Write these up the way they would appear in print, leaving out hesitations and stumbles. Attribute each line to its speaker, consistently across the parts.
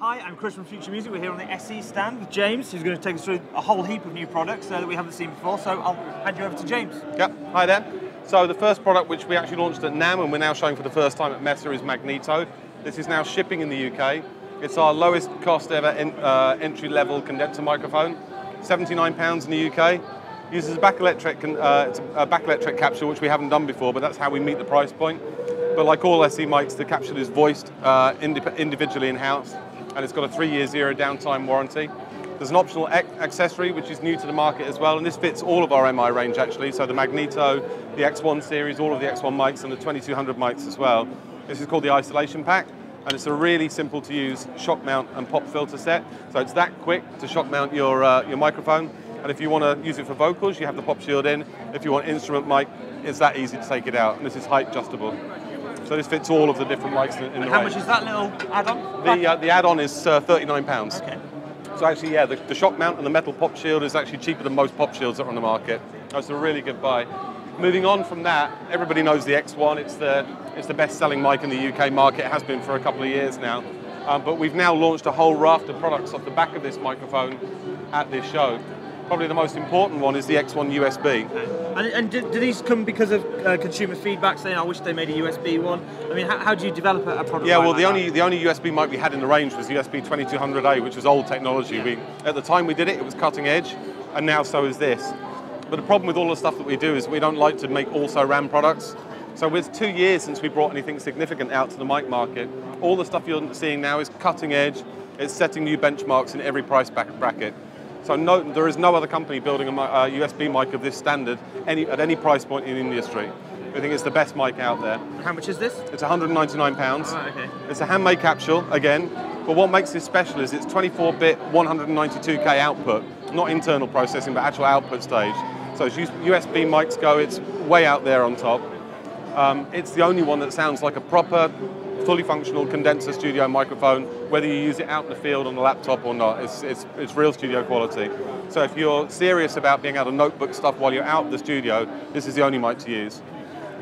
Speaker 1: Hi, I'm Chris from Future Music. We're here on the SE stand with James, who's going to take us through a whole heap of new products that we haven't seen before. So I'll hand you over to James.
Speaker 2: Yep, hi there. So the first product which we actually launched at NAMM and we're now showing for the first time at Mesa is Magneto. This is now shipping in the UK. It's our lowest cost ever entry-level condenser microphone, £79 in the UK. Uses a back electric capsule, which we haven't done before, but that's how we meet the price point. But like all SE mics, the capsule is voiced individually in-house, and it's got a 3-year zero downtime warranty. There's an optional accessory, which is new to the market as well, and this fits all of our MI range actually, so the Magneto, the X1 series, all of the X1 mics, and the 2200 mics as well. This is called the Isolation Pack, and it's a really simple to use shock mount and pop filter set. So it's that quick to shock mount your microphone, and if you want to use it for vocals, you have the pop shield in. If you want instrument mic, it's that easy to take it out, and this is height adjustable. So this fits all of the different mics in the range.
Speaker 1: How much is that little add-on?
Speaker 2: The add-on is £39.
Speaker 1: Okay.
Speaker 2: So actually, yeah, the shock mount and the metal pop shield is actually cheaper than most pop shields that are on the market. That's a really good buy. Moving on from that, everybody knows the X1. It's the best-selling mic in the UK market. It has been for a couple of years now. But we've now launched a whole raft of products off the back of this microphone at this show. Probably the most important one is the X1 USB.
Speaker 1: And do these come because of consumer feedback saying, I wish they made a USB one? I mean, how do you develop a product?
Speaker 2: Yeah, well,
Speaker 1: like
Speaker 2: the only USB mic we had in the range was USB 2200A, which was old technology.
Speaker 1: Yeah.
Speaker 2: At the time we did it, it was cutting edge, and now so is this. But the problem with all the stuff that we do is we don't like to make also-ran products. So it's 2 years since we brought anything significant out to the mic market. All the stuff you're seeing now is cutting edge. It's setting new benchmarks in every price bracket. So there is no other company building a USB mic of this standard at any price point in the industry. I think it's the best mic out there.
Speaker 1: How much is this?
Speaker 2: It's £199.
Speaker 1: Oh, okay.
Speaker 2: It's a handmade capsule, again, but what makes this special is it's 24-bit 192K output, not internal processing, but actual output stage. So as USB mics go, it's way out there on top. It's the only one that sounds like a proper, fully functional condenser studio microphone, whether you use it out in the field on a laptop or not. It's real studio quality. So if you're serious about being able to notebook stuff while you're out of the studio, this is the only mic to use.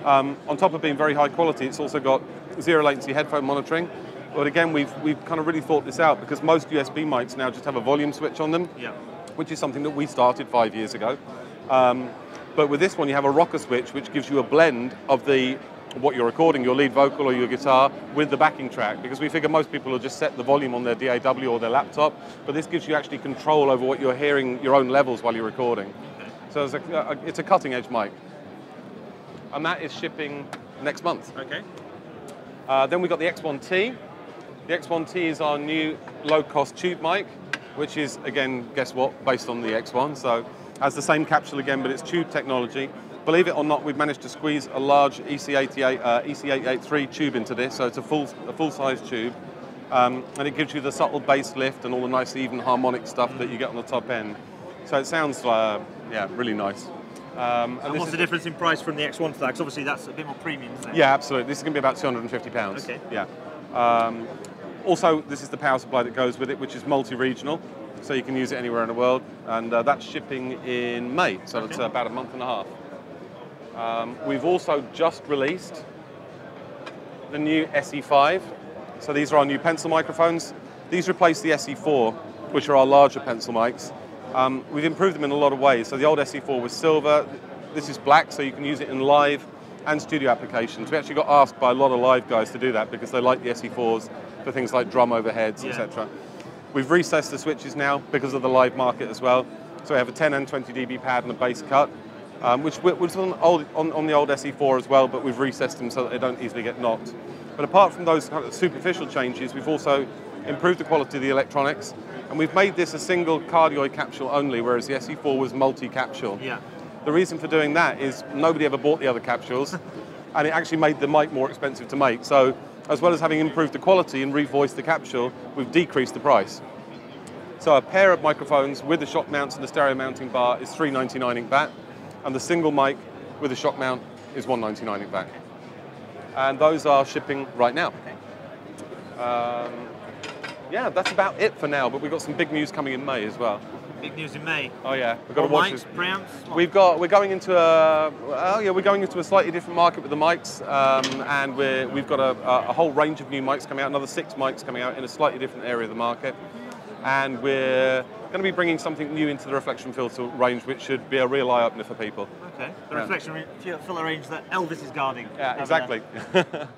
Speaker 2: On top of being very high quality, it's also got zero latency headphone monitoring. But again, we've kind of really thought this out because most USB mics now just have a volume switch on them,
Speaker 1: Yeah.
Speaker 2: which is something that we started 5 years ago. But with this one, you have a rocker switch, which gives you a blend of what you're recording, your lead vocal or your guitar, with the backing track, because we figure most people will just set the volume on their DAW or their laptop, but this gives you actually control over what you're hearing, your own levels while you're recording. So it's a cutting edge mic. And that is shipping next month.
Speaker 1: Okay.
Speaker 2: Then we've got the X1T. The X1T is our new low-cost tube mic, which is, again, guess what, based on the X1. So has the same capsule again, but it's tube technology. Believe it or not, we've managed to squeeze a large EC883 tube into this, so it's a full-size tube. And it gives you the subtle bass lift and all the nice even harmonic stuff that you get on the top end. So it sounds, yeah, really nice.
Speaker 1: And what's the difference in price from the X1 to that? Because obviously that's a bit more premium, isn't it?
Speaker 2: Yeah, absolutely. This is going to be about £250.
Speaker 1: Okay.
Speaker 2: Yeah. Also, this is the power supply that goes with it, which is multi-regional, so you can use it anywhere in the world. And that's shipping in May, so it's about a month and a half. We've also just released the new SE5. So these are our new pencil microphones. These replace the SE4, which are our larger pencil mics. We've improved them in a lot of ways. So the old SE4 was silver. This is black, so you can use it in live and studio applications. We actually got asked by a lot of live guys to do that because they like the SE4s for things like drum overheads, etc. We've recessed the switches now because of the live market as well. So we have a 10 and 20 dB pad and a bass cut, which was on the old SE4 as well, but we've recessed them so that they don't easily get knocked. But apart from those kind of superficial changes, we've also improved the quality of the electronics, and we've made this a single cardioid capsule only, whereas the SE4 was multi-capsule.
Speaker 1: Yeah.
Speaker 2: The reason for doing that is nobody ever bought the other capsules, and it actually made the mic more expensive to make. So as well as having improved the quality and revoiced the capsule, we've decreased the price. So a pair of microphones with the shock mounts and the stereo mounting bar is $399 in VAT, and the single mic with the shock mount is $199 in VAT. And those are shipping right now. Yeah, that's about it for now, but we've got some big news coming in May as well.
Speaker 1: Big news in May.
Speaker 2: Oh yeah, we've got to
Speaker 1: More
Speaker 2: watch
Speaker 1: mics,
Speaker 2: this.
Speaker 1: preamps. what?
Speaker 2: We're going into a slightly different market with the mics, and we've got a whole range of new mics coming out, another 6 mics coming out in a slightly different area of the market, and we're going to be bringing something new into the reflection filter range, which should be a real eye opener for people.
Speaker 1: Okay. The reflection filter range that Elvis is guarding.
Speaker 2: Yeah,
Speaker 1: over
Speaker 2: exactly.
Speaker 1: there.